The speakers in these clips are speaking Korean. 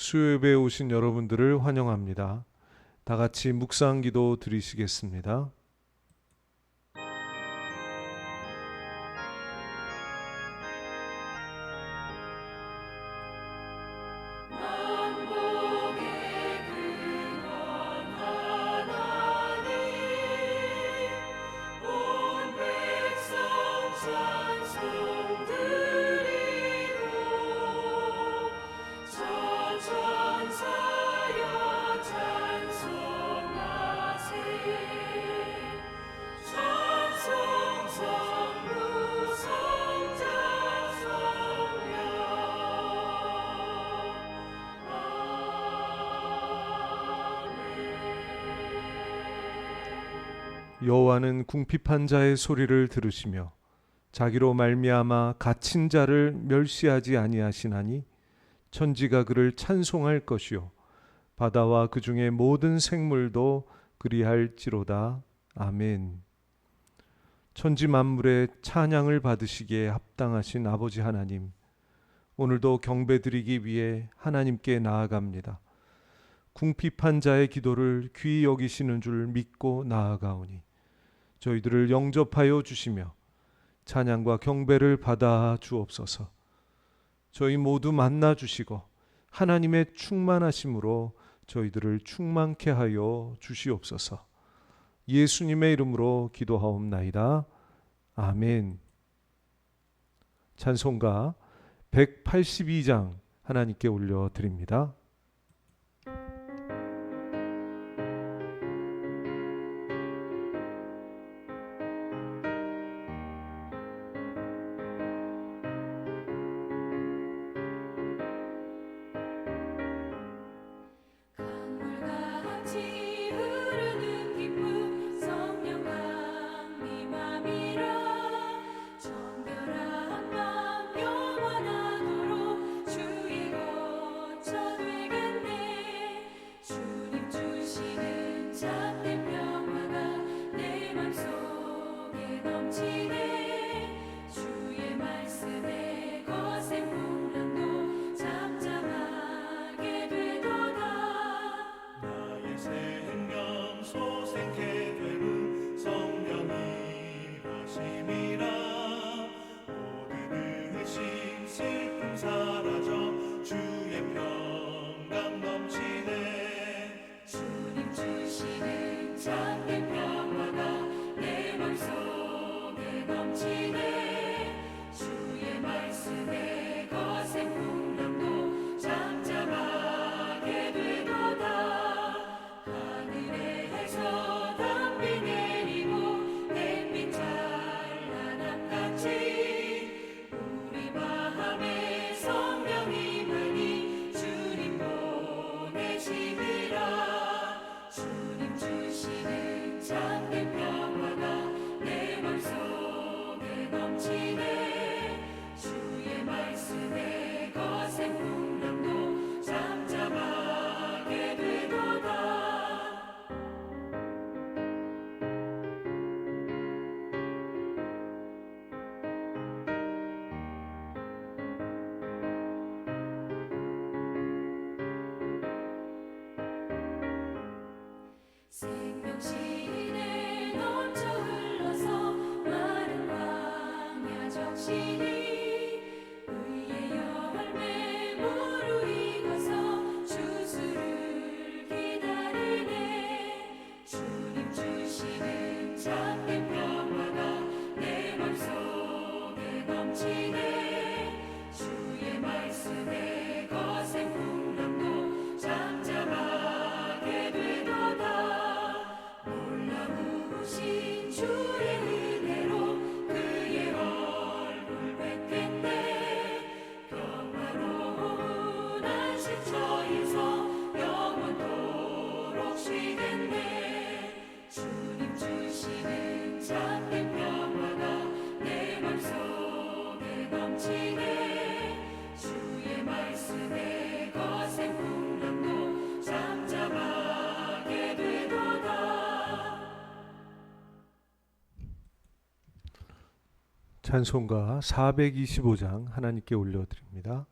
수요예배에 오신 여러분들을 환영합니다. 다 같이 묵상 기도 드리시겠습니다. 여호와는 궁핍한 자의 소리를 들으시며 자기로 말미암아 갇힌 자를 멸시하지 아니하시나니 천지가 그를 찬송할 것이요 바다와 그 중에 모든 생물도 그리할지로다. 아멘. 천지 만물의 찬양을 받으시기에 합당하신 아버지 하나님, 오늘도 경배드리기 위해 하나님께 나아갑니다. 궁핍한 자의 기도를 귀히 여기시는 줄 믿고 나아가오니 저희들을 영접하여 주시며 찬양과 경배를 받아 주옵소서. 저희 모두 만나 주시고 하나님의 충만하심으로 저희들을 충만케 하여 주시옵소서. 예수님의 이름으로 기도하옵나이다. 아멘. 찬송가 182장 하나님께 올려드립니다. 생명신에 넘쳐 흘러서 마른 광야 적시니 의의 열매 무르익어서 주수를 기다리네. 주님 주시는 참된 평화가 내 맘속에 넘치네. 주의 말씀에 거센 풍랑도 잠잠하게 되도다. 놀라우신 주의 은혜로 그의 얼굴 뵙겠네. 평화로운 안식처에서 영원토록 쉬겠네. 주님 주시는 참된 평화가 내 맘속에 넘치네. 주의 말씀에 거센 풍랑도 잠잠하게 되도다. 찬송가 425장 하나님께 올려드립니다.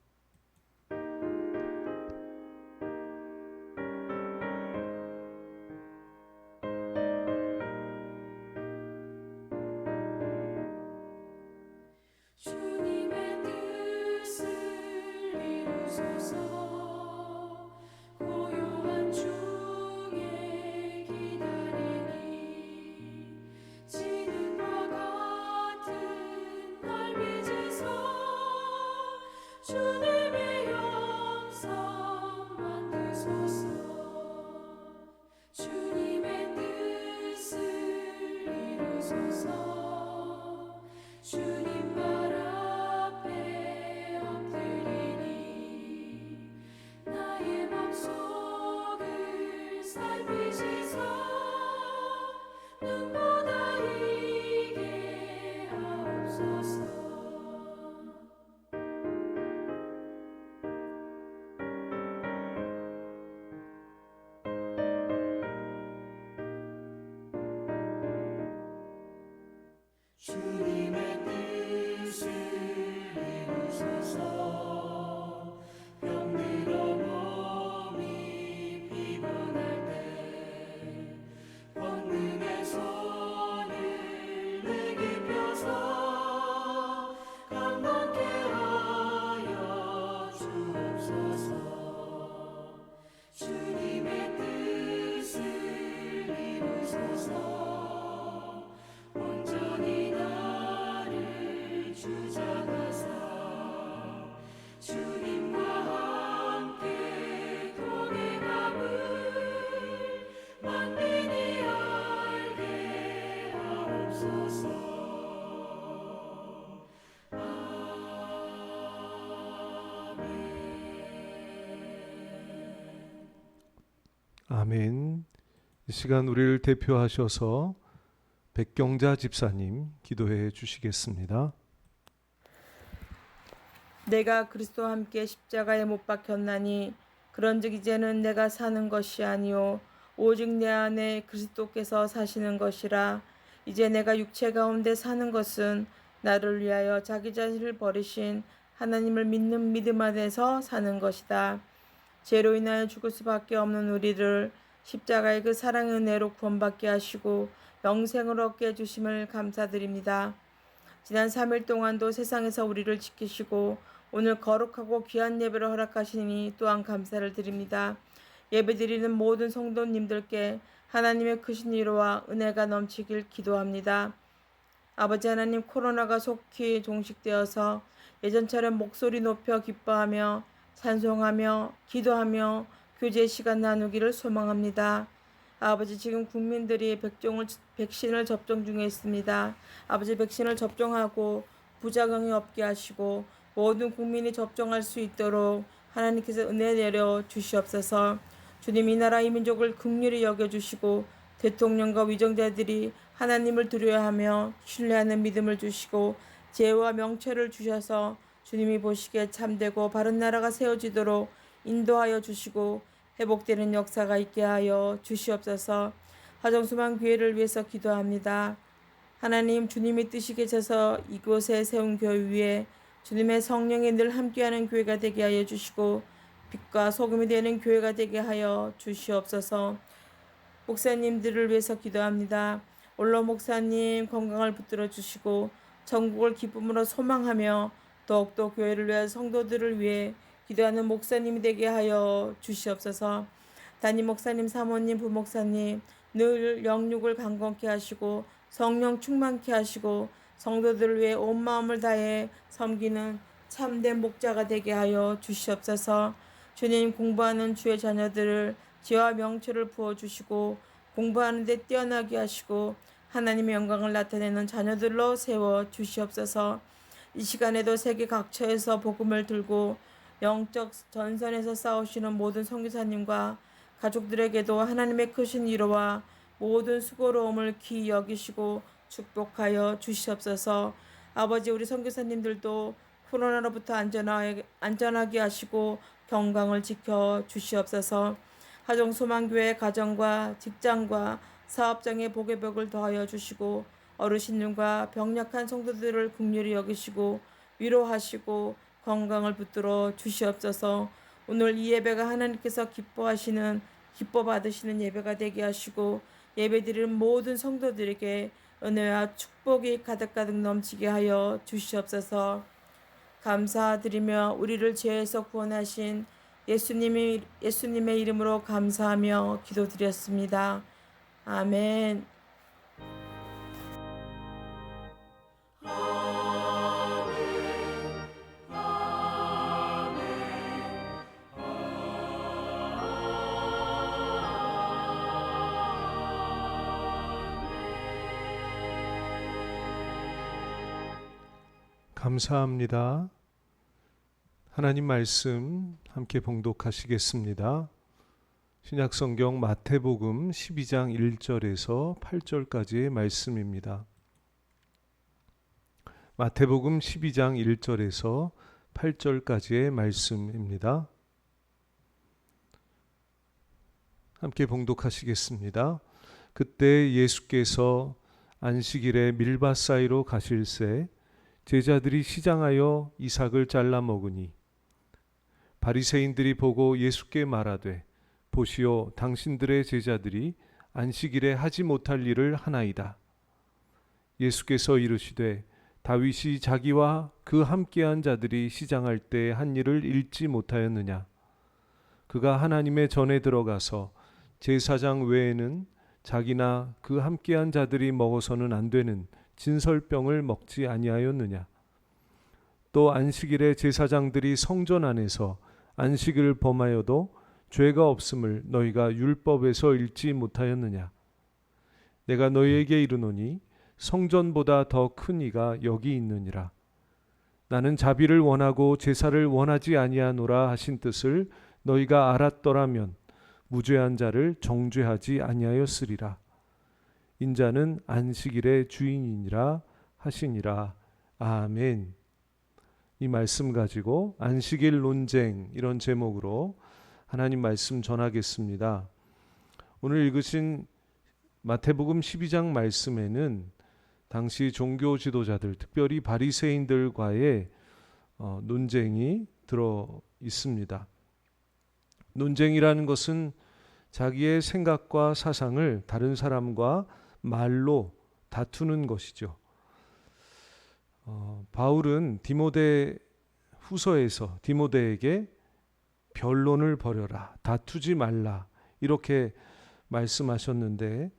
주소서. 고요한 중에 기다리니 지능과 같은 날 빚으소. 주님의 영성 만드소서. 주님의 뜻을 이루소서. 주님 발 앞에 엎드리니 나의 맘속을 살피시소. 눈보다 이게 하옵소서. 주님의 뜻을 이루소서. 병들어 몸이 피곤할 때 권능의 손을 내게 펴서 강건케 하여 주옵소서. 주님의 뜻을 이루소서. 온전히 나를 주장하사 주님과 함께 동행함을 만민이 알게 하옵소서. 아멘. 이 시간 우리를 대표하셔서 백경자 집사님 기도해 주시겠습니다. 내가 그리스도와 함께 십자가에 못 박혔나니 그런즉 이제는 내가 사는 것이 아니요 오직 내 안에 그리스도께서 사시는 것이라. 이제 내가 육체 가운데 사는 것은 나를 위하여 자기 자신을 버리신 하나님을 믿는 믿음 안에서 사는 것이다. 죄로 인하여 죽을 수밖에 없는 우리를 십자가의 그 사랑의 은혜로 구원받게 하시고 영생을 얻게 해주심을 감사드립니다. 지난 3일 동안도 세상에서 우리를 지키시고 오늘 거룩하고 귀한 예배를 허락하시니 또한 감사를 드립니다. 예배드리는 모든 성도님들께 하나님의 크신 위로와 은혜가 넘치길 기도합니다. 아버지 하나님, 코로나가 속히 종식되어서 예전처럼 목소리 높여 기뻐하며 찬송하며 기도하며 교제 시간 나누기를 소망합니다. 아버지, 지금 국민들이 백신을 접종 중에 있습니다. 아버지, 백신을 접종하고 부작용이 없게 하시고 모든 국민이 접종할 수 있도록 하나님께서 은혜 내려 주시옵소서. 주님, 이 나라 이 민족을 긍휼히 여겨주시고 대통령과 위정자들이 하나님을 두려워하며 신뢰하는 믿음을 주시고 지혜와 명철을 주셔서 주님이 보시기에 참되고 바른 나라가 세워지도록 인도하여 주시고 회복되는 역사가 있게 하여 주시옵소서. 화정수만 교회를 위해서 기도합니다. 하나님, 주님이 뜻이 계셔서 이곳에 세운 교회 위에 주님의 성령이 늘 함께하는 교회가 되게 하여 주시고 빛과 소금이 되는 교회가 되게 하여 주시옵소서. 목사님들을 위해서 기도합니다. 올로 목사님 건강을 붙들어 주시고 전국을 기쁨으로 소망하며 더욱더 교회를 위한 성도들을 위해 기도하는 목사님이 되게 하여 주시옵소서. 담임 목사님, 사모님, 부목사님 늘 영육을 강건케 하시고 성령 충만케 하시고 성도들을 위해 온 마음을 다해 섬기는 참된 목자가 되게 하여 주시옵소서. 주님, 공부하는 주의 자녀들을 지혜와 명철을 부어주시고 공부하는 데 뛰어나게 하시고 하나님의 영광을 나타내는 자녀들로 세워 주시옵소서. 이 시간에도 세계 각처에서 복음을 들고 영적 전선에서 싸우시는 모든 선교사님과 가족들에게도 하나님의 크신 위로와 모든 수고로움을 귀히 여기시고 축복하여 주시옵소서. 아버지, 우리 선교사님들도 코로나로부터 안전하게 하시고 건강을 지켜 주시옵소서. 하정소망교회 가정과 직장과 사업장의 복의 벽을 더하여 주시고 어르신들과 병약한 성도들을 긍휼히 여기시고 위로하시고 건강을 붙들어 주시옵소서. 오늘 이 예배가 하나님께서 기뻐 받으시는 예배가 되게 하시고 예배드리는 모든 성도들에게 은혜와 축복이 가득가득 넘치게 하여 주시옵소서. 감사드리며 우리를 죄에서 구원하신 예수님의 이름으로 감사하며 기도드렸습니다. 아멘. 감사합니다. 하나님 말씀 함께 봉독하시겠습니다. 신약성경 마태복음 12장 1절에서 8절까지의 말씀입니다. 마태복음 12장 1절에서 8절까지의 말씀입니다. 함께 봉독하시겠습니다. 그때 예수께서 안식일에 밀밭 사이로 가실새 제자들이 시장하여 이삭을 잘라 먹으니 바리새인들이 보고 예수께 말하되 보시오 당신들의 제자들이 안식일에 하지 못할 일을 하나이다. 예수께서 이르시되 다윗이 자기와 그 함께한 자들이 시장할 때 한 일을 읽지 못하였느냐. 그가 하나님의 전에 들어가서 제사장 외에는 자기나 그 함께한 자들이 먹어서는 안 되는 진설병을 먹지 아니하였느냐. 또 안식일에 제사장들이 성전 안에서 안식일을 범하여도 죄가 없음을 너희가 율법에서 읽지 못하였느냐. 내가 너희에게 이르노니 성전보다 더 큰 이가 여기 있느니라. 나는 자비를 원하고 제사를 원하지 아니하노라 하신 뜻을 너희가 알았더라면 무죄한 자를 정죄하지 아니하였으리라. 인자는 안식일의 주인이니라 하시니라. 아멘. 이 말씀 가지고 안식일 논쟁 이런 제목으로 하나님 말씀 전하겠습니다. 오늘 읽으신 마태복음 12장 말씀에는 당시 종교 지도자들, 특별히 바리새인들과의 논쟁이 들어 있습니다. 논쟁이라는 것은 자기의 생각과 사상을 다른 사람과 말로 다투는 것이죠. 바울은 디모데 후서에서 디모데에게 변론을 벌여라, 다투지 말라 이렇게 말씀하셨는데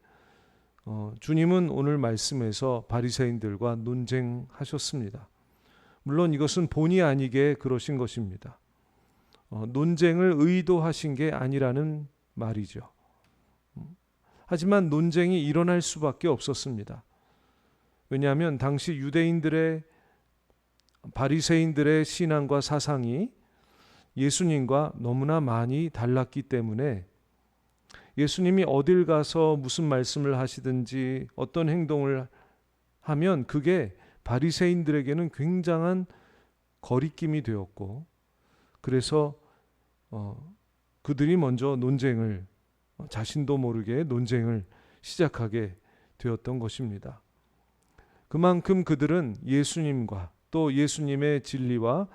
주님은 오늘 말씀에서 바리새인들과 논쟁하셨습니다. 물론 이것은 본의 아니게 그러신 것입니다. 논쟁을 의도하신 게 아니라는 말이죠. 하지만 논쟁이 일어날 수밖에 없었습니다. 왜냐하면 당시 유대인들의 바리새인들의 신앙과 사상이 예수님과 너무나 많이 달랐기 때문에 예수님이 어딜 가서 무슨 말씀을 하시든지 어떤 행동을 하면 그게 바리새인들에게는 굉장한 거리낌이 되었고 그래서 그들이 먼저 논쟁을 자신도 모르게 논쟁을 시작하게 되었던 것입니다. 그만큼 그들은 예수님과 또 예수님의 진리와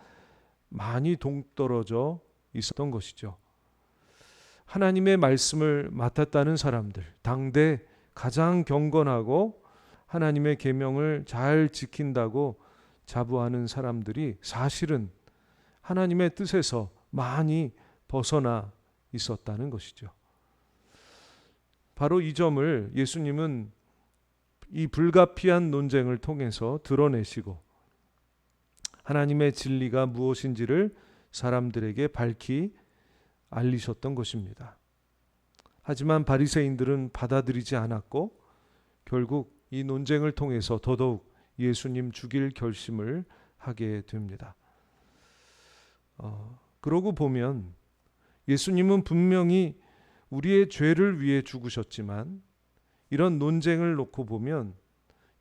많이 동떨어져 있었던 것이죠. 하나님의 말씀을 맡았다는 사람들, 당대 가장 경건하고 하나님의 계명을 잘 지킨다고 자부하는 사람들이 사실은 하나님의 뜻에서 많이 벗어나 있었다는 것이죠. 바로 이 점을 예수님은 이 불가피한 논쟁을 통해서 드러내시고 하나님의 진리가 무엇인지를 사람들에게 밝히 알리셨던 것입니다. 하지만 바리새인들은 받아들이지 않았고 결국 이 논쟁을 통해서 더더욱 예수님 죽일 결심을 하게 됩니다. 그러고 보면 예수님은 분명히 우리의 죄를 위해 죽으셨지만 이런 논쟁을 놓고 보면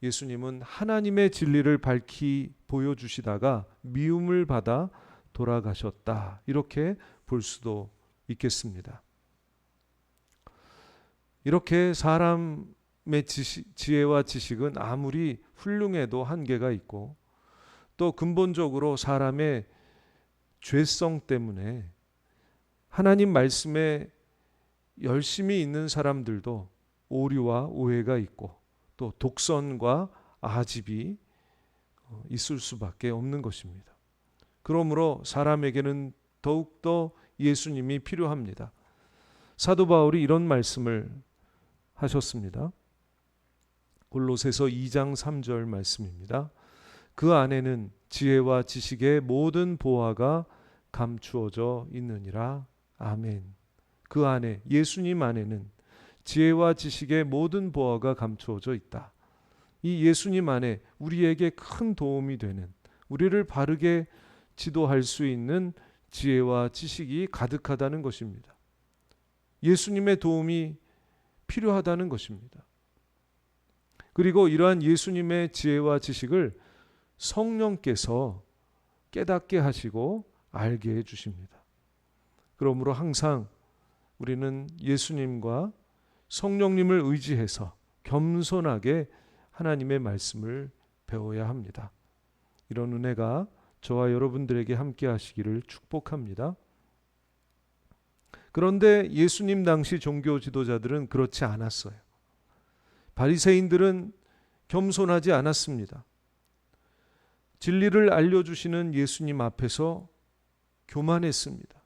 예수님은 하나님의 진리를 밝히 보여주시다가 미움을 받아 돌아가셨다. 이렇게 볼 수도 있겠습니다. 이렇게 사람의 지혜와 지식은 아무리 훌륭해도 한계가 있고 또 근본적으로 사람의 죄성 때문에 하나님 말씀에 열심히 있는 사람들도 오류와 오해가 있고 또 독선과 아집이 있을 수밖에 없는 것입니다. 그러므로 사람에게는 더욱더 예수님이 필요합니다. 사도 바울이 이런 말씀을 하셨습니다. 골로새서 2장 3절 말씀입니다. 그 안에는 지혜와 지식의 모든 보화가 감추어져 있느니라. 아멘. 그 안에, 예수님 안에는 지혜와 지식의 모든 보화가 감추어져 있다. 이 예수님 안에 우리에게 큰 도움이 되는, 우리를 바르게 지도할 수 있는 지혜와 지식이 가득하다는 것입니다. 예수님의 도움이 필요하다는 것입니다. 그리고 이러한 예수님의 지혜와 지식을 성령께서 깨닫게 하시고 알게 해주십니다. 그러므로 항상 우리는 예수님과 성령님을 의지해서 겸손하게 하나님의 말씀을 배워야 합니다. 이런 은혜가 저와 여러분들에게 함께 하시기를 축복합니다. 그런데 예수님 당시 종교 지도자들은 그렇지 않았어요. 바리새인들은 겸손하지 않았습니다. 진리를 알려주시는 예수님 앞에서 교만했습니다.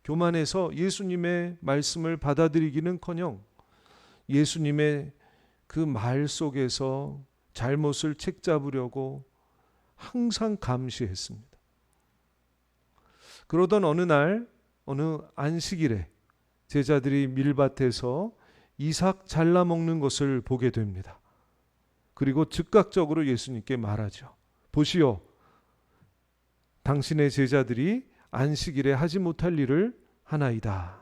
교만해서 예수님의 말씀을 받아들이기는커녕 예수님의 그 말 속에서 잘못을 책잡으려고 항상 감시했습니다. 그러던 어느 날, 어느 안식일에 제자들이 밀밭에서 이삭 잘라 먹는 것을 보게 됩니다. 그리고 즉각적으로 예수님께 말하죠. 보시오, 당신의 제자들이 안식일에 하지 못할 일을 하나이다.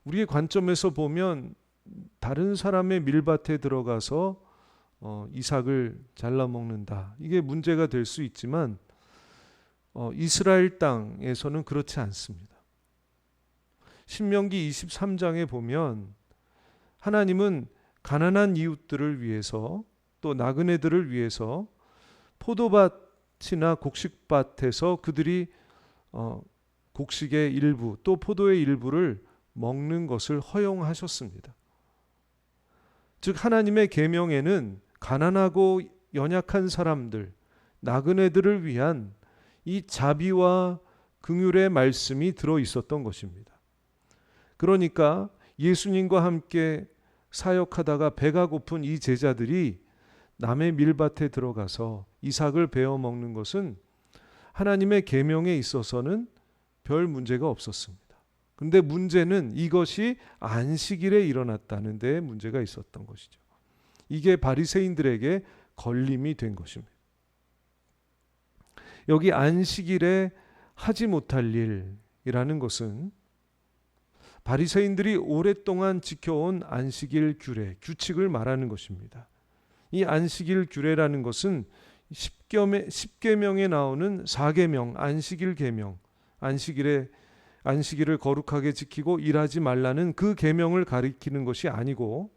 우리의 관점에서 보면 다른 사람의 밀밭에 들어가서 이삭을 잘라 먹는다, 이게 문제가 될 수 있지만 이스라엘 땅에서는 그렇지 않습니다. 신명기 23장에 보면 하나님은 가난한 이웃들을 위해서, 또 나그네들을 위해서 포도밭이나 곡식밭에서 그들이 곡식의 일부 또 포도의 일부를 먹는 것을 허용하셨습니다. 즉 하나님의 계명에는 가난하고 연약한 사람들, 나그네들을 위한 이 자비와 긍휼의 말씀이 들어 있었던 것입니다. 그러니까 예수님과 함께 사역하다가 배가 고픈 이 제자들이 남의 밀밭에 들어가서 이삭을 베어 먹는 것은 하나님의 계명에 있어서는 별 문제가 없었습니다. 근데 문제는 이것이 안식일에 일어났다는 데 문제가 있었던 것이죠. 이게 바리새인들에게 걸림이 된 것입니다. 여기 안식일에 하지 못할 일이라는 것은 바리새인들이 오랫동안 지켜온 안식일 규례, 규칙을 말하는 것입니다. 이 안식일 규례라는 것은 10계명에 나오는 4계명, 안식일 계명, 안식일을 거룩하게 지키고 일하지 말라는 그 계명을 가리키는 것이 아니고,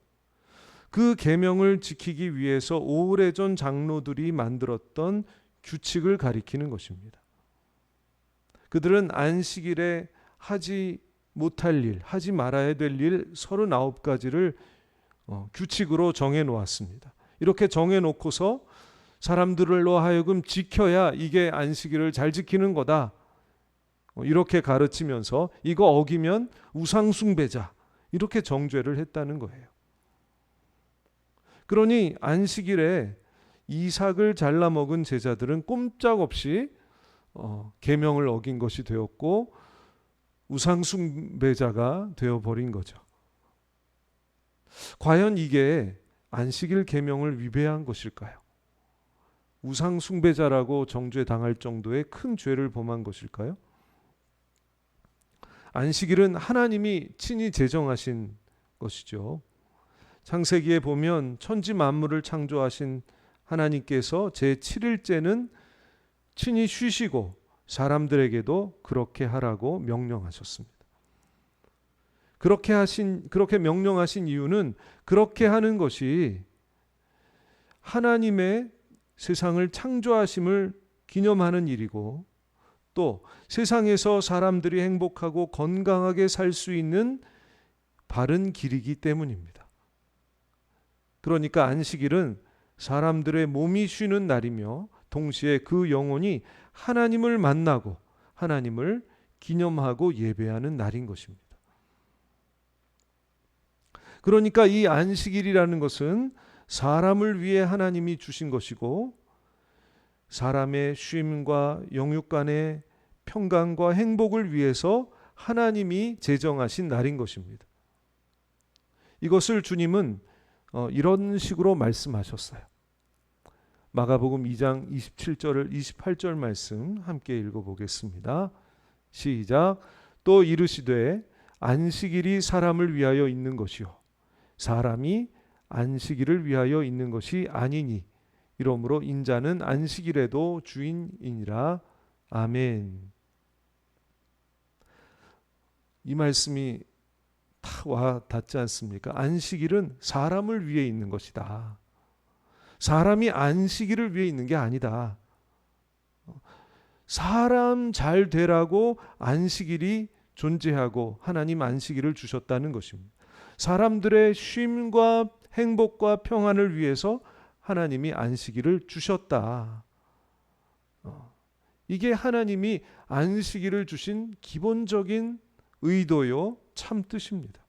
그 계명을 지키기 위해서 오래전 장로들이 만들었던 규칙을 가리키는 것입니다. 그들은 안식일에 하지 못할 일, 하지 말아야 될 일 39가지를 규칙으로 정해 놓았습니다. 이렇게 정해 놓고서 사람들로 하여금 지켜야 이게 안식일을 잘 지키는 거다, 이렇게 가르치면서 이거 어기면 우상숭배자, 이렇게 정죄를 했다는 거예요. 그러니 안식일에 이삭을 잘라 먹은 제자들은 꼼짝없이 계명을 어긴 것이 되었고 우상숭배자가 되어버린 거죠. 과연 이게 안식일 계명을 위배한 것일까요? 우상숭배자라고 정죄당할 정도의 큰 죄를 범한 것일까요? 안식일은 하나님이 친히 제정하신 것이죠. 창세기에 보면 천지 만물을 창조하신 하나님께서 제7일째는 친히 쉬시고 사람들에게도 그렇게 하라고 명령하셨습니다. 그렇게 명령하신 이유는 그렇게 하는 것이 하나님의 세상을 창조하심을 기념하는 일이고, 또 세상에서 사람들이 행복하고 건강하게 살 수 있는 바른 길이기 때문입니다. 그러니까 안식일은 사람들의 몸이 쉬는 날이며 동시에 그 영혼이 하나님을 만나고 하나님을 기념하고 예배하는 날인 것입니다. 그러니까 이 안식일이라는 것은 사람을 위해 하나님이 주신 것이고 사람의 쉼과 영육 간의 평강과 행복을 위해서 하나님이 제정하신 날인 것입니다. 이것을 주님은 이런 식으로 말씀하셨어요. 마가복음 2장 27절 28절 말씀 함께 읽어보겠습니다. 시작. 또 이르시되 안식일이 사람을 위하여 있는 것이요 사람이 안식일을 위하여 있는 것이 아니니 이러므로 인자는 안식일에도 주인이니라. 아멘. 이 말씀이 다 와 닿지 않습니까? 안식일은 사람을 위해 있는 것이다. 사람이 안식일을 위해 있는 게 아니다. 사람 잘 되라고 안식일이 존재하고 하나님 안식일을 주셨다는 것입니다. 사람들의 쉼과 행복과 평안을 위해서 하나님이 안식일을 주셨다. 이게 하나님이 안식일을 주신 기본적인 의도요 참 뜻입니다.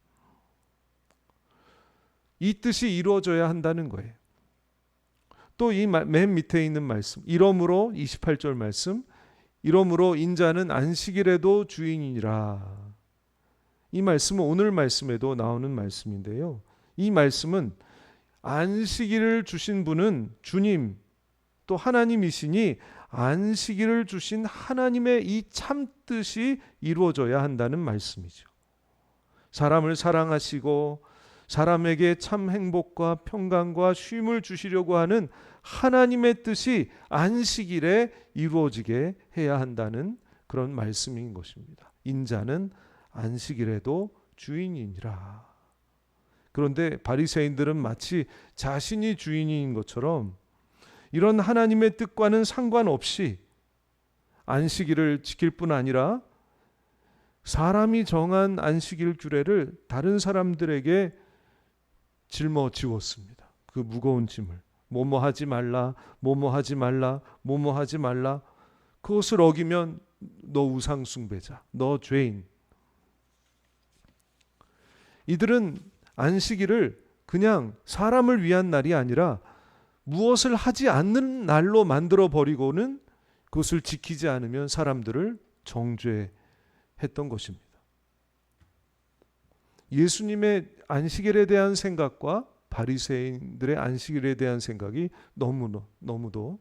이 뜻이 이루어져야 한다는 거예요. 또 이 맨 밑에 있는 말씀, 이러므로 28절 말씀, 이러므로 인자는 안식일에도 주인이니라. 이 말씀은 오늘 말씀에도 나오는 말씀인데요. 이 말씀은 안식일을 주신 분은 주님 또 하나님이시니 안식일을 주신 하나님의 이 참 뜻이 이루어져야 한다는 말씀이죠. 사람을 사랑하시고 사람에게 참 행복과 평강과 쉼을 주시려고 하는 하나님의 뜻이 안식일에 이루어지게 해야 한다는 그런 말씀인 것입니다. 인자는 안식일에도 주인이니라. 그런데 바리새인들은 마치 자신이 주인인 것처럼 이런 하나님의 뜻과는 상관없이 안식일을 지킬 뿐 아니라 사람이 정한 안식일 규례를 다른 사람들에게 짊어지웠습니다. 그 무거운 짐을 뭐뭐 하지 말라, 뭐뭐 하지 말라, 뭐뭐 하지 말라. 그것을 어기면 너 우상 숭배자, 너 죄인. 이들은 안식일을 그냥 사람을 위한 날이 아니라 무엇을 하지 않는 날로 만들어 버리고는 그것을 지키지 않으면 사람들을 정죄했던 것입니다. 예수님의 안식일에 대한 생각과 바리새인들의 안식일에 대한 생각이 너무도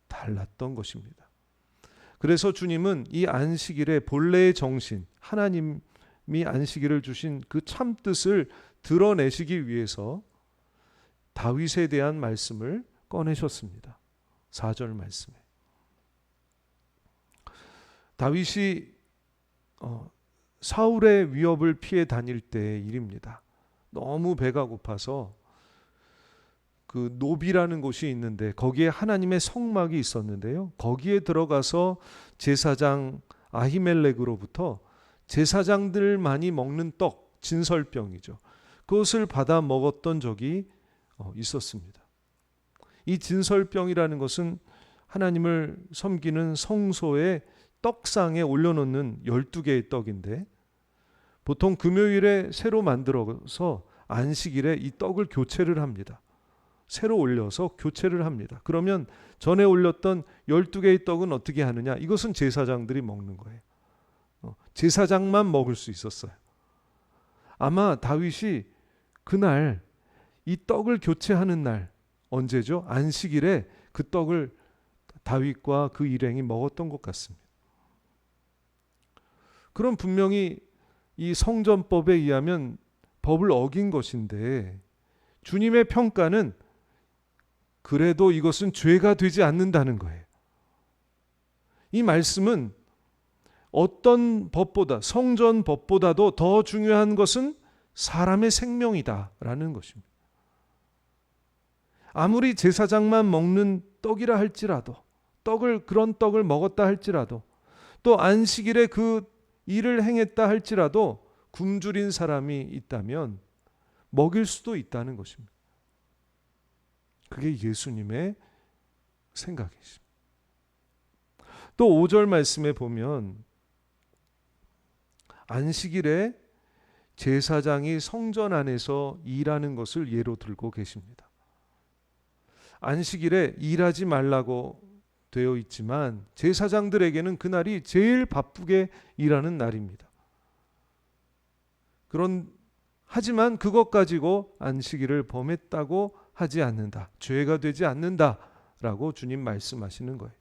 달랐던 것입니다. 그래서 주님은 이 안식일의 본래의 정신, 하나님이 안식일을 주신 그 참 뜻을 드러내시기 위해서 다윗에 대한 말씀을 꺼내셨습니다. 4절 말씀에 다윗이 사울의 위협을 피해 다닐 때의 일입니다. 너무 배가 고파서 그 노비라는 곳이 있는데 거기에 하나님의 성막이 있었는데요. 거기에 들어가서 제사장 아히멜렉으로부터 제사장들만이 먹는 떡, 진설병이죠. 그것을 받아 먹었던 적이 있었습니다. 이 진설병이라는 것은 하나님을 섬기는 성소의 떡상에 올려놓는 12개의 떡인데 보통 금요일에 새로 만들어서 안식일에 이 떡을 교체를 합니다. 새로 올려서 교체를 합니다. 그러면 전에 올렸던 12개의 떡은 어떻게 하느냐? 이것은 제사장들이 먹는 거예요. 제사장만 먹을 수 있었어요. 아마 다윗이 그날 이 떡을 교체하는 날 언제죠? 안식일에 그 떡을 다윗과 그 일행이 먹었던 것 같습니다. 그럼 분명히 이 성전법에 의하면 법을 어긴 것인데 주님의 평가는 그래도 이것은 죄가 되지 않는다는 거예요. 이 말씀은 어떤 법보다 성전 법보다도 더 중요한 것은 사람의 생명이다라는 것입니다. 아무리 제사장만 먹는 떡이라 할지라도 그런 떡을 먹었다 할지라도 또 안식일에 그 일을 행했다 할지라도 굶주린 사람이 있다면 먹일 수도 있다는 것입니다. 그게 예수님의 생각이십니다. 또 5절 말씀에 보면 안식일에 제사장이 성전 안에서 일하는 것을 예로 들고 계십니다. 안식일에 일하지 말라고 되어 있지만 제사장들에게는 그날이 제일 바쁘게 일하는 날입니다. 하지만 그것 가지고 안식일을 범했다고 하지 않는다. 죄가 되지 않는다라고 주님 말씀하시는 거예요.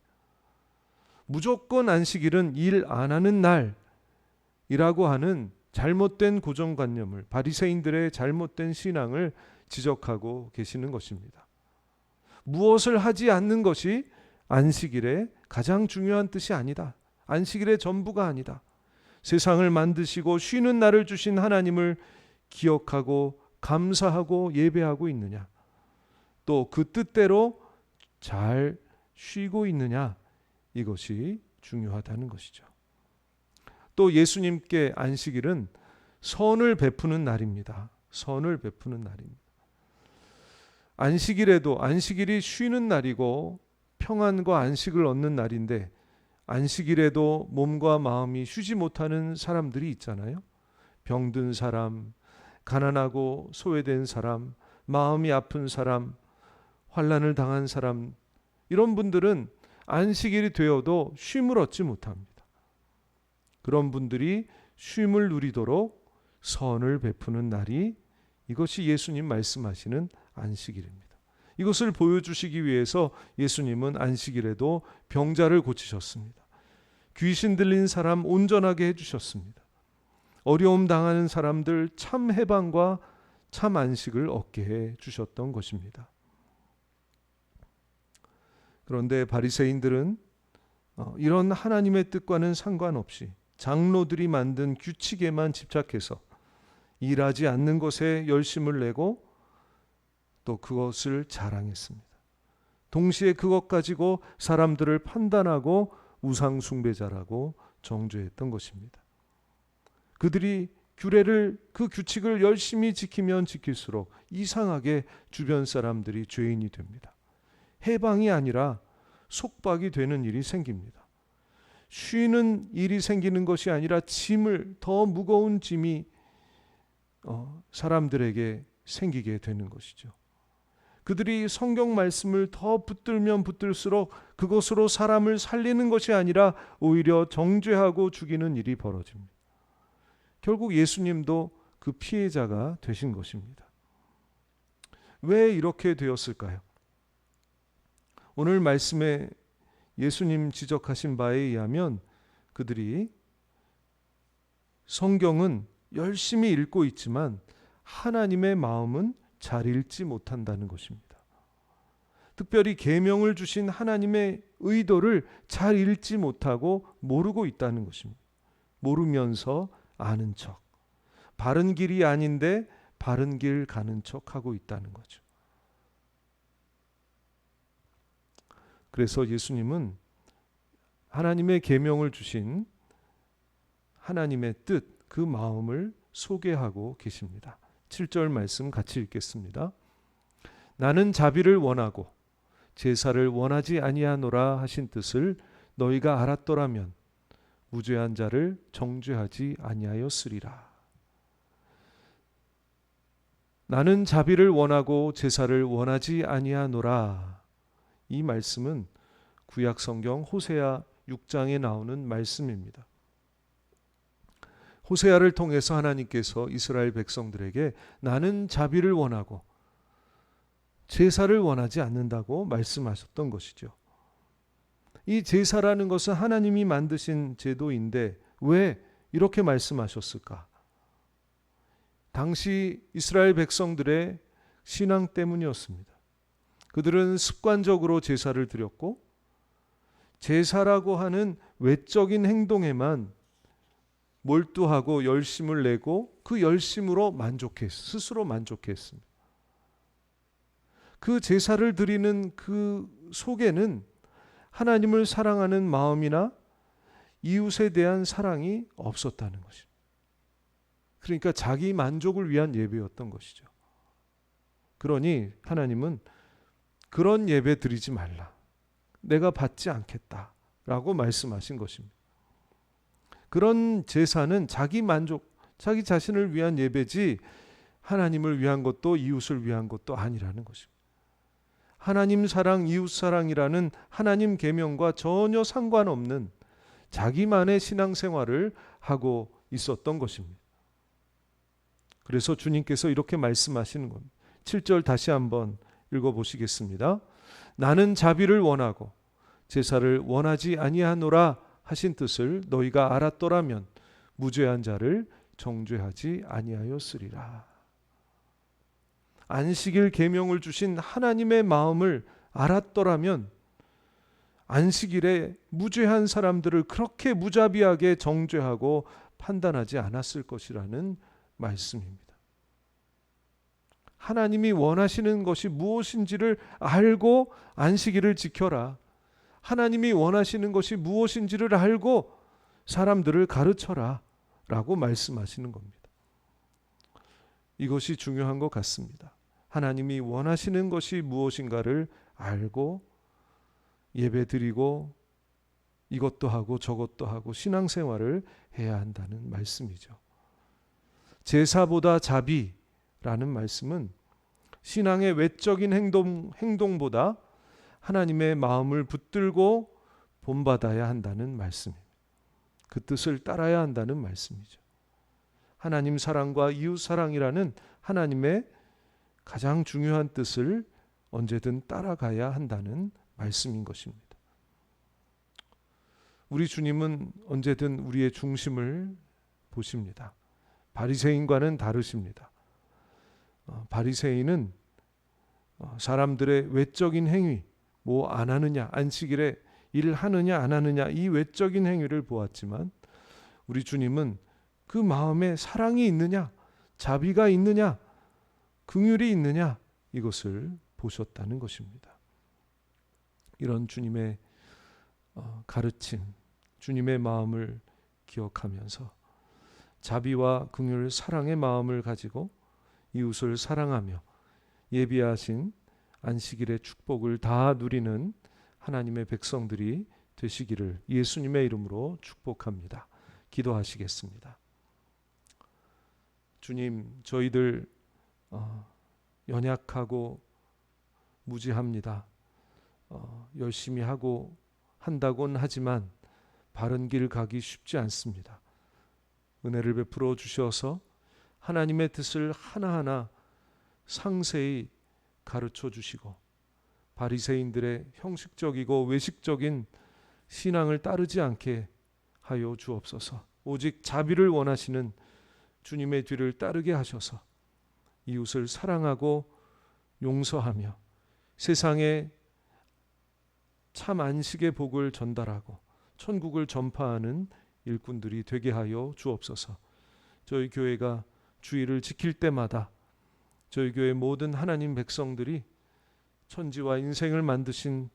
무조건 안식일은 일 안 하는 날이라고 하는 잘못된 고정관념을, 바리새인들의 잘못된 신앙을 지적하고 계시는 것입니다. 무엇을 하지 않는 것이 안식일의 가장 중요한 뜻이 아니다. 안식일의 전부가 아니다. 세상을 만드시고 쉬는 날을 주신 하나님을 기억하고 감사하고 예배하고 있느냐, 또 그 뜻대로 잘 쉬고 있느냐, 이것이 중요하다는 것이죠. 또 예수님께 안식일은 선을 베푸는 날입니다. 선을 베푸는 날입니다. 안식일에도 안식일이 쉬는 날이고 평안과 안식을 얻는 날인데 안식일에도 몸과 마음이 쉬지 못하는 사람들이 있잖아요. 병든 사람, 가난하고 소외된 사람, 마음이 아픈 사람, 환난을 당한 사람, 이런 분들은 안식일이 되어도 쉼을 얻지 못합니다. 그런 분들이 쉼을 누리도록 선을 베푸는 날이, 이것이 예수님 말씀하시는 안식일입니다. 이것을 보여주시기 위해서 예수님은 안식일에도 병자를 고치셨습니다. 귀신 들린 사람 온전하게 해주셨습니다. 어려움 당하는 사람들 참 해방과 참 안식을 얻게 해주셨던 것입니다. 그런데 바리새인들은 이런 하나님의 뜻과는 상관없이 장로들이 만든 규칙에만 집착해서 일하지 않는 것에 열심을 내고 또 그것을 자랑했습니다. 동시에 그것 가지고 사람들을 판단하고 우상 숭배자라고 정죄했던 것입니다. 그들이 그 규칙을 열심히 지키면 지킬수록 이상하게 주변 사람들이 죄인이 됩니다. 해방이 아니라 속박이 되는 일이 생깁니다. 쉬는 일이 생기는 것이 아니라 더 무거운 짐이 사람들에게 생기게 되는 것이죠. 그들이 성경 말씀을 더 붙들면 붙들수록 그것으로 사람을 살리는 것이 아니라 오히려 정죄하고 죽이는 일이 벌어집니다. 결국 예수님도 그 피해자가 되신 것입니다. 왜 이렇게 되었을까요? 오늘 말씀에 예수님 지적하신 바에 의하면 그들이 성경은 열심히 읽고 있지만 하나님의 마음은 잘 읽지 못한다는 것입니다. 특별히 계명을 주신 하나님의 의도를 잘 읽지 못하고 모르고 있다는 것입니다. 모르면서 아는 척, 바른 길이 아닌데 바른 길 가는 척 하고 있다는 거죠. 그래서 예수님은 하나님의 계명을 주신 하나님의 뜻, 그 마음을 소개하고 계십니다. 7절 말씀 같이 읽겠습니다. 나는 자비를 원하고 제사를 원하지 아니하노라 하신 뜻을 너희가 알았더라면 무죄한 자를 정죄하지 아니하였으리라. 나는 자비를 원하고 제사를 원하지 아니하노라. 이 말씀은 구약 성경 호세아 6장에 나오는 말씀입니다. 호세아를 통해서 하나님께서 이스라엘 백성들에게 나는 자비를 원하고 제사를 원하지 않는다고 말씀하셨던 것이죠. 이 제사라는 것은 하나님이 만드신 제도인데 왜 이렇게 말씀하셨을까? 당시 이스라엘 백성들의 신앙 때문이었습니다. 그들은 습관적으로 제사를 드렸고 제사라고 하는 외적인 행동에만 몰두하고 열심을 내고 그 열심으로 스스로 만족했습니다. 그 제사를 드리는 그 속에는 하나님을 사랑하는 마음이나 이웃에 대한 사랑이 없었다는 것입니다. 그러니까 자기 만족을 위한 예배였던 것이죠. 그러니 하나님은 그런 예배 드리지 말라. 내가 받지 않겠다 라고 말씀하신 것입니다. 그런 제사는 자기 만족, 자기 자신을 위한 예배지 하나님을 위한 것도 이웃을 위한 것도 아니라는 것입니다. 하나님 사랑, 이웃 사랑이라는 하나님 계명과 전혀 상관없는 자기만의 신앙생활을 하고 있었던 것입니다. 그래서 주님께서 이렇게 말씀하시는 겁니다. 7절 다시 한번 읽어보시겠습니다. 나는 자비를 원하고 제사를 원하지 아니하노라 하신 뜻을 너희가 알았더라면 무죄한 자를 정죄하지 아니하였으리라. 안식일 계명을 주신 하나님의 마음을 알았더라면 안식일에 무죄한 사람들을 그렇게 무자비하게 정죄하고 판단하지 않았을 것이라는 말씀입니다. 하나님이 원하시는 것이 무엇인지를 알고 안식일을 지켜라. 하나님이 원하시는 것이 무엇인지를 알고 사람들을 가르쳐라 라고 말씀하시는 겁니다. 이것이 중요한 것 같습니다. 하나님이 원하시는 것이 무엇인가를 알고 예배 드리고 이것도 하고 저것도 하고 신앙생활을 해야 한다는 말씀이죠. 제사보다 자비라는 말씀은 신앙의 외적인 행동보다 하나님의 마음을 붙들고 본받아야 한다는 말씀입니다. 그 뜻을 따라야 한다는 말씀이죠. 하나님 사랑과 이웃 사랑이라는 하나님의 가장 중요한 뜻을 언제든 따라가야 한다는 말씀인 것입니다. 우리 주님은 언제든 우리의 중심을 보십니다. 바리새인과는 다르십니다. 바리새인은 사람들의 외적인 행위, 뭐 안 하느냐, 안식일에 일을 하느냐 안 하느냐 이 외적인 행위를 보았지만 우리 주님은 그 마음에 사랑이 있느냐, 자비가 있느냐, 긍휼이 있느냐 이것을 보셨다는 것입니다. 이런 주님의 가르침, 주님의 마음을 기억하면서 자비와 긍휼, 사랑의 마음을 가지고 이웃을 사랑하며 예비하신 안식일의 축복을 다 누리는 하나님의 백성들이 되시기를 예수님의 이름으로 축복합니다. 기도하시겠습니다. 주님, 저희들 연약하고 무지합니다. 열심히 하고 한다곤 하지만 바른 길 가기 쉽지 않습니다. 은혜를 베풀어 주셔서 하나님의 뜻을 하나하나 상세히 가르쳐 주시고 바리새인들의 형식적이고 외식적인 신앙을 따르지 않게 하여 주옵소서. 오직 자비를 원하시는 주님의 뒤를 따르게 하셔서 이웃을 사랑하고 용서하며 세상에 참 안식의 복을 전달하고 천국을 전파하는 일꾼들이 되게 하여 주옵소서. 저희 교회가 주일을 지킬 때마다 저희 교회 모든 하나님 백성들이 천지와 인생을 만드신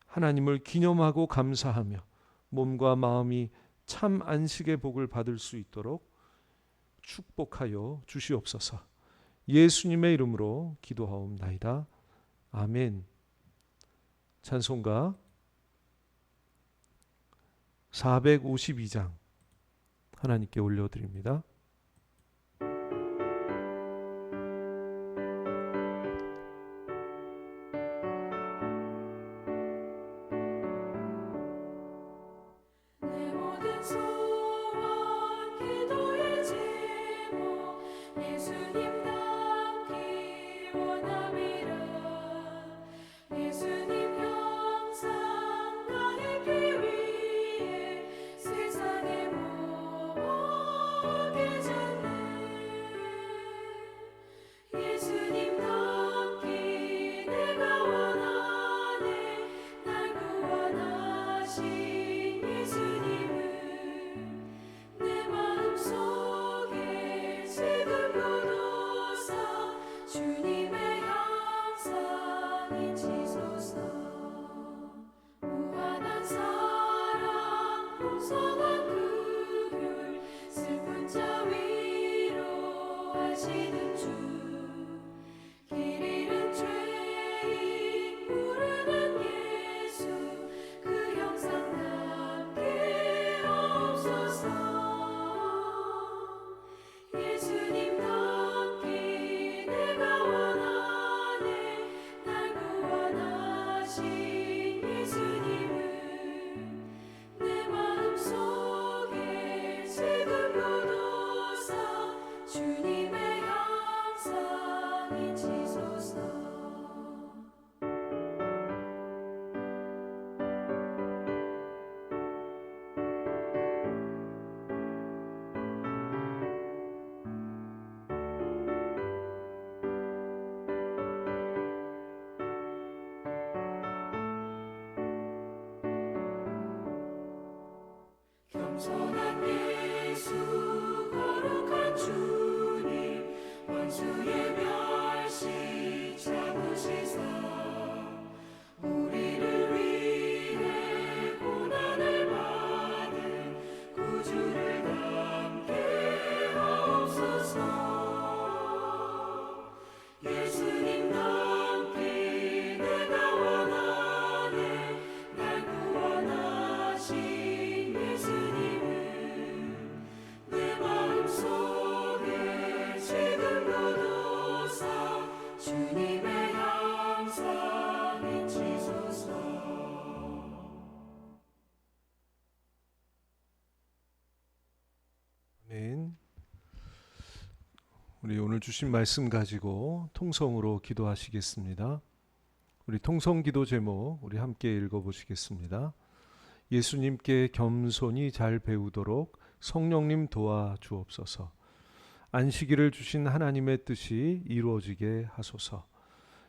하나님을 기념하고 감사하며 몸과 마음이 참 안식의 복을 받을 수 있도록 축복하여 주시옵소서. 예수님의 이름으로 기도하옵나이다. 아멘. 찬송가 452장 하나님께 올려드립니다. 내 모든 소원 기도의 제목 예수님 닮기 원함이라. 예수님 형상 나에게 위해 세상의 모게 졌네. 예수님 닮기 내가 원하네. 날 구원하신 예수님을 내 마음속에 지금 굳어서 주님의 형상이 지소서. 무한한 사랑 풍성한 긍휼 슬픈 자 위로하시는 주. 길 잃은 죄인 부르는 예수 그 형상 원하신 예수님을 내 마음속에 지금도 사 주님의 형상 잊히소서. 겸손한 예수 거룩한 주님 원수의 멸시 잡으시사 우리를 위해 고난을 받은 구주를 닮게 하옵소서. 예수님 닮기 내가 원하네. 날 구원하신 예수님을 내 마음속에 지금도 사 주님의 형상 잊히소서. 아멘. 우리 오늘 주신 말씀 가지고 통성으로 기도하시겠습니다. 우리 통성기도 제목 우리 함께 읽어보시겠습니다. 예수님께 겸손히 잘 배우도록 성령님 도와주옵소서. 안식일을 주신 하나님의 뜻이 이루어지게 하소서.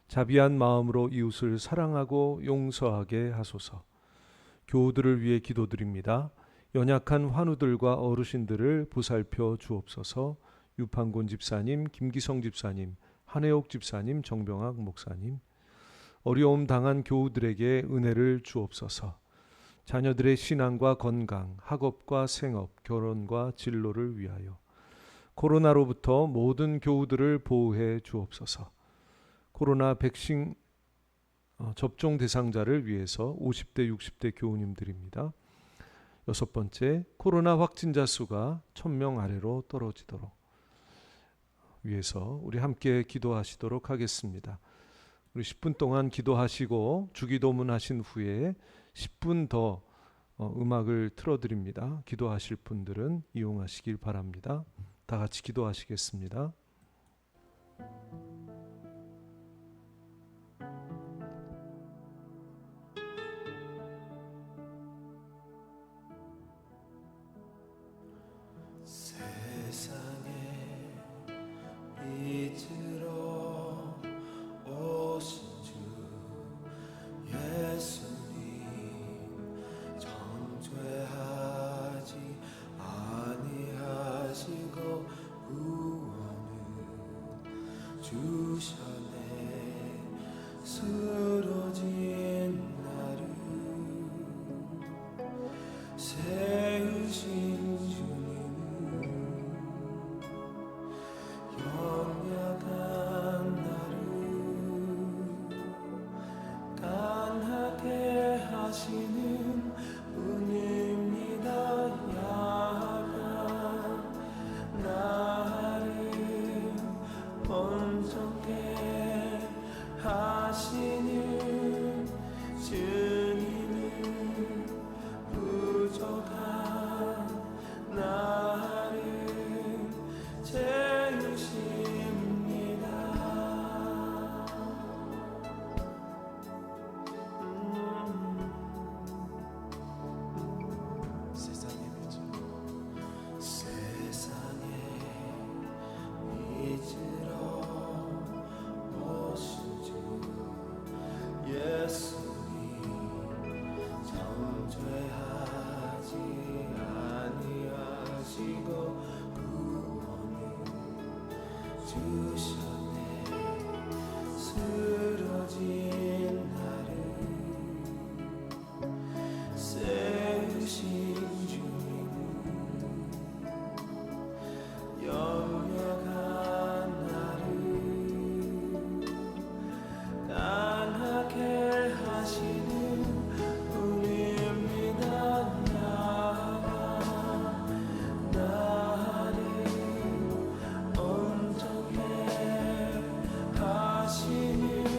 자비한 마음으로 이웃을 사랑하고 용서하게 하소서. 교우들을 위해 기도드립니다. 연약한 환우들과 어르신들을 보살펴 주옵소서. 유판곤 집사님, 김기성 집사님, 한혜옥 집사님, 정병학 목사님, 어려움 당한 교우들에게 은혜를 주옵소서. 자녀들의 신앙과 건강, 학업과 생업, 결혼과 진로를 위하여 코로나로부터 모든 교우들을 보호해 주옵소서. 코로나 백신 접종 대상자를 위해서 50대, 60대 교우님들입니다. 6번째, 코로나 확진자 수가 1000명 아래로 떨어지도록 위해서 우리 함께 기도하시도록 하겠습니다. 우리 10분 동안 기도하시고 주기도문 하신 후에 10분 더 음악을 틀어드립니다. 기도하실 분들은 이용하시길 바랍니다. 다 같이 기도하시겠습니다. 빛으로 오신 주 예수님 정죄하지 아니하시고 구원을 주셨네. 쓰러진 나를 세우신 주님 연약한 나를 강하게 하시는 분입니다. 약한 나를 온전케 하시는 주님은 부족한 나를 채우십니다. 세상의 빛으로 오신 주 예수님 정죄하지 아니하시고 구원을 주셨네. 쓰러진 나를 세우신 주님은 연약한 나를 강하게 하시는 분입니다. 나를 온전케 하시는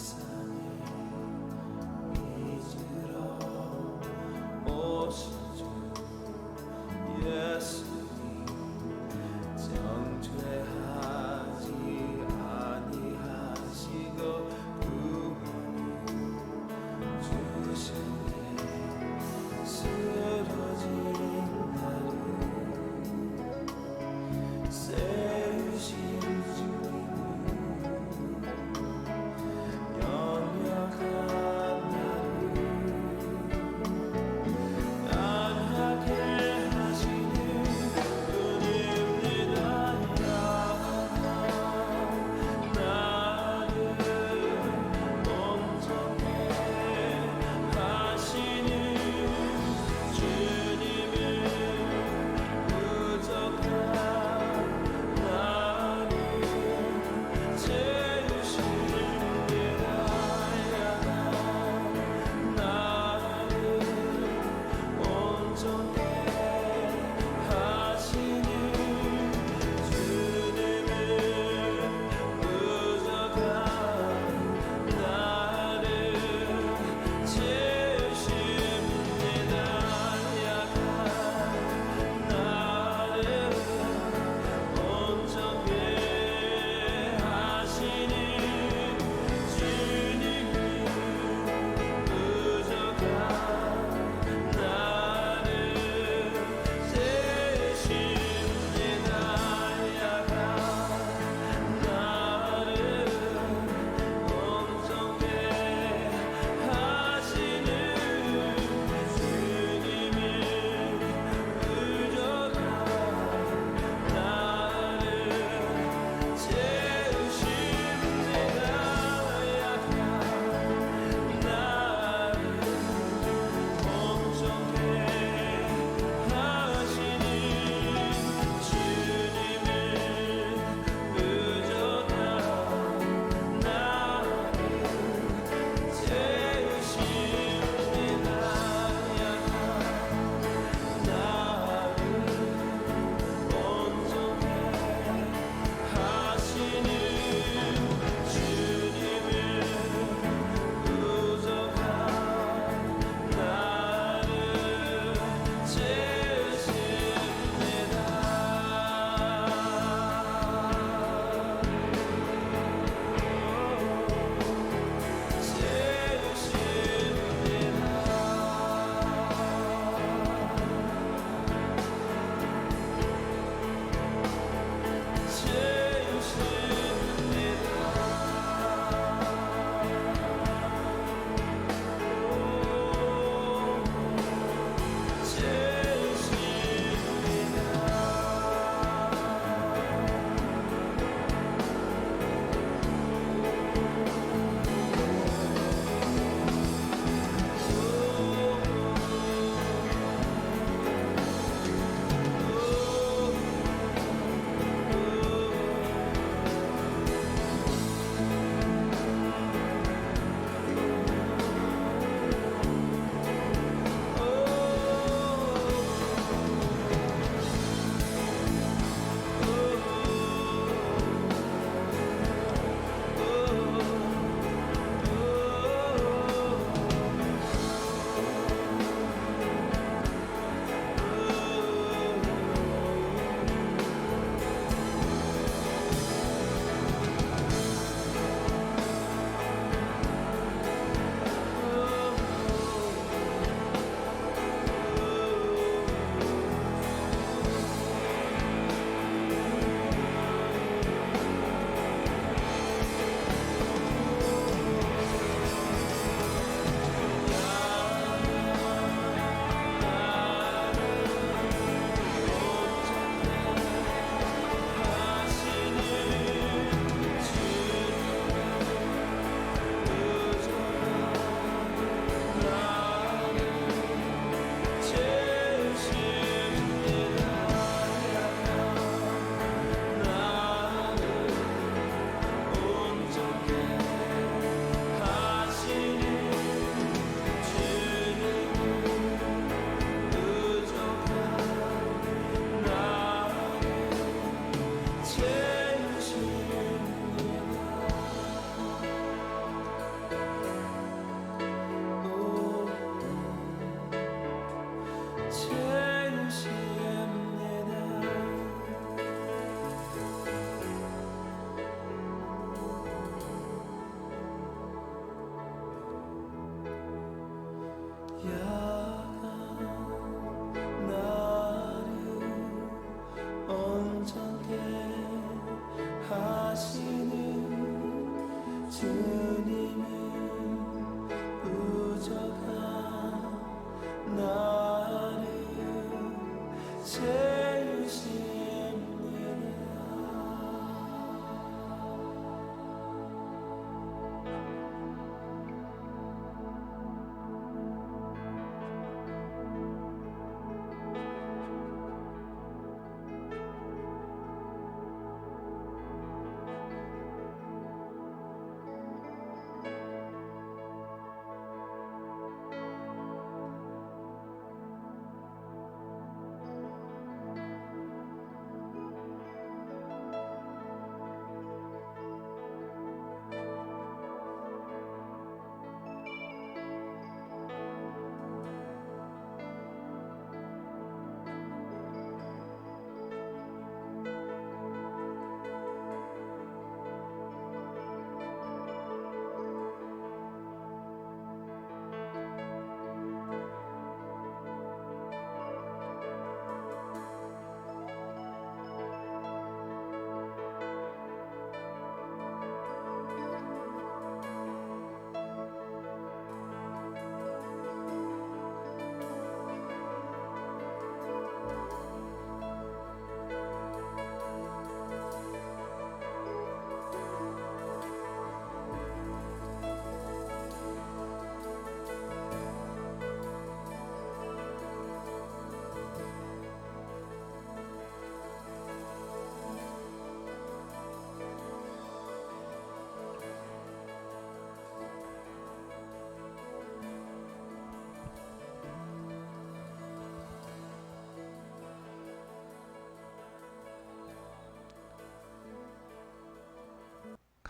세상에 잊으러 오신 주 예수님 정죄하지 아니하시고 구원을 주셨네. 쓰러진 나를 세우신 주님은 영원히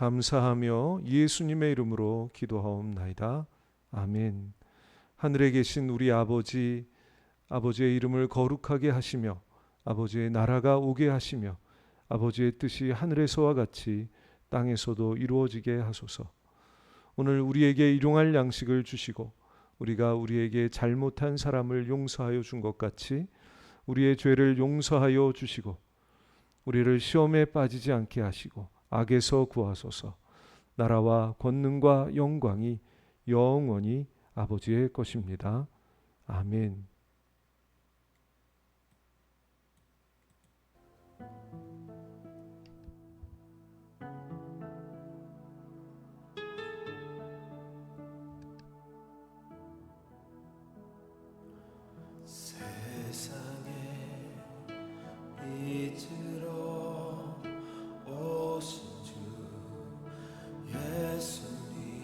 감사하며 예수님의 이름으로 기도하옵나이다. 아멘. 하늘에 계신 우리 아버지, 아버지의 이름을 거룩하게 하시며 아버지의 나라가 오게 하시며 아버지의 뜻이 하늘에서와 같이 땅에서도 이루어지게 하소서. 오늘 우리에게 일용할 양식을 주시고 우리가 우리에게 잘못한 사람을 용서하여 준 것 같이 우리의 죄를 용서하여 주시고 우리를 시험에 빠지지 않게 하시고 악에서 구하소서. 나라와 권능과 영광이 영원히 아버지의 것입니다. 아멘. 세상에 빛으로 오신 주 예수님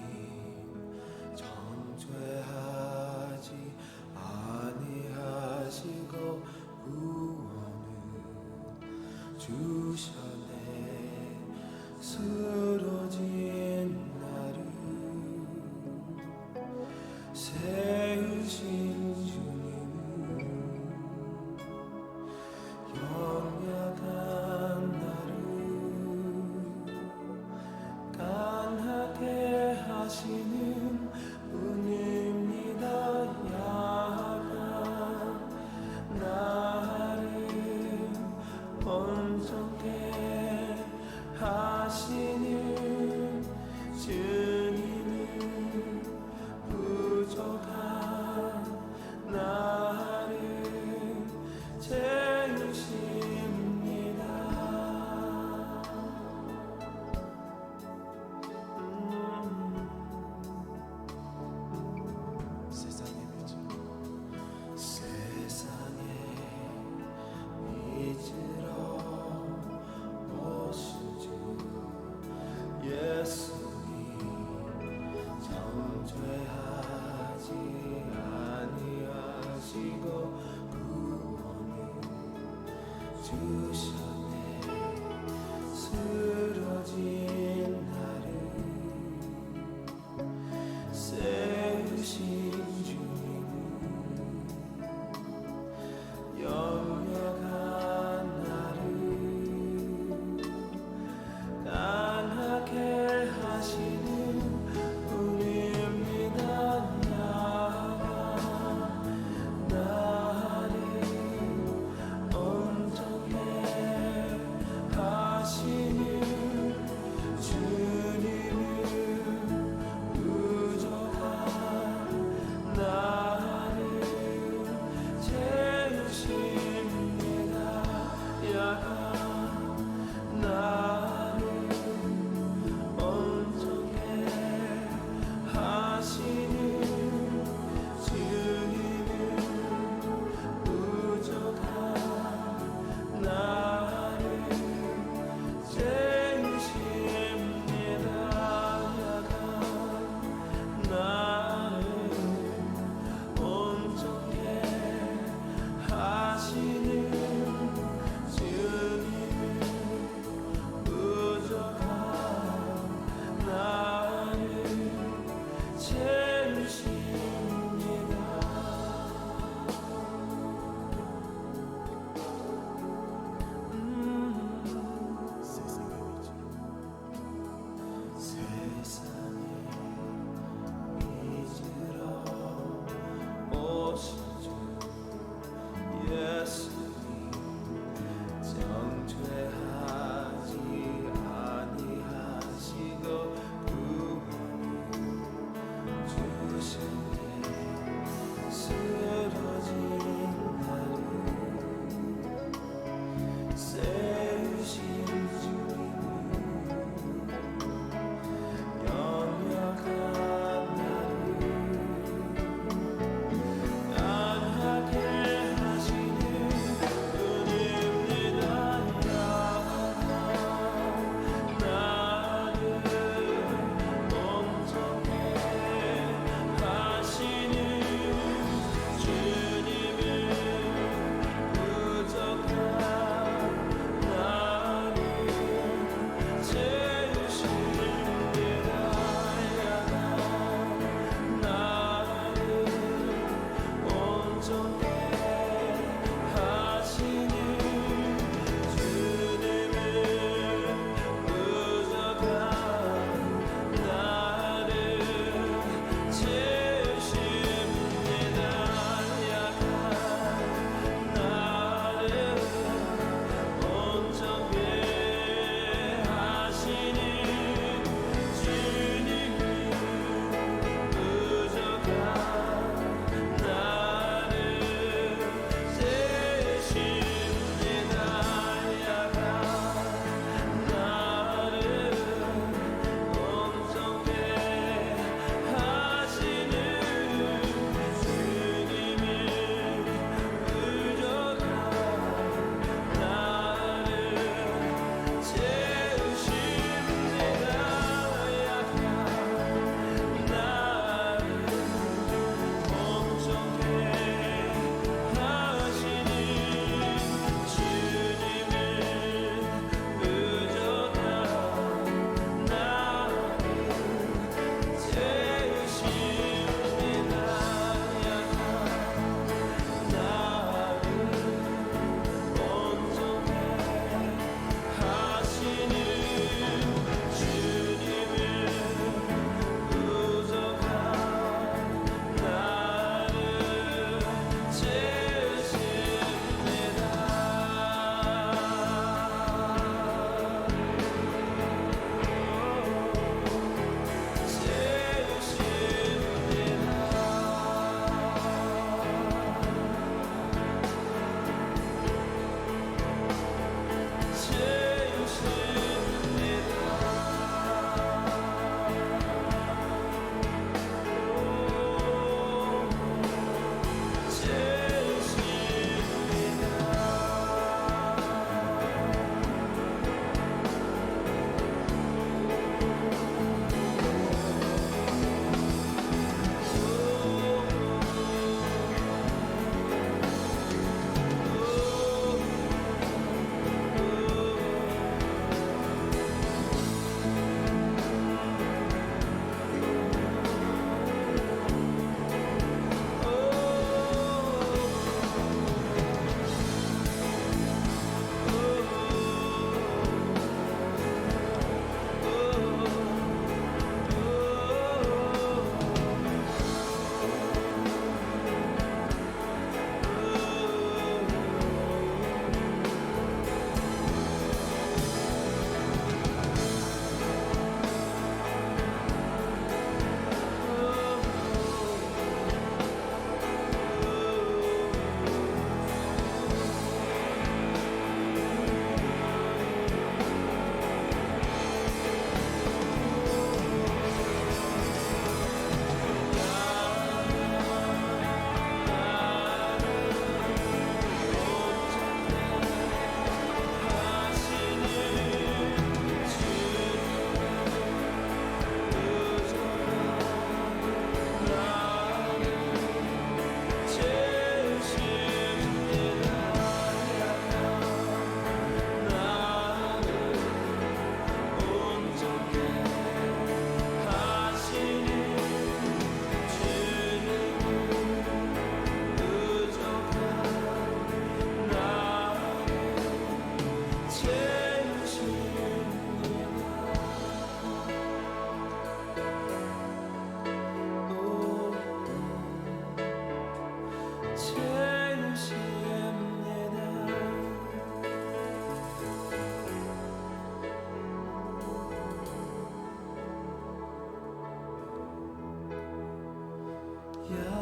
정죄하지 아니하시고 구원을 주셨네. 쓰러진 나를 세우신 주님 연약한 나를 강하게 하시는 분입니다. 약한 나를 온전케 하시는 주님은 부족한 나를 채우십니다. 세상의 빛으로 오신 주 예수님 정죄하지 아니하시고 구원을 주셨네. 쓰러진 나를 세우신 주님은 연약한 나를 강하게 하시는 분입니다. 약한 나를 온전케 야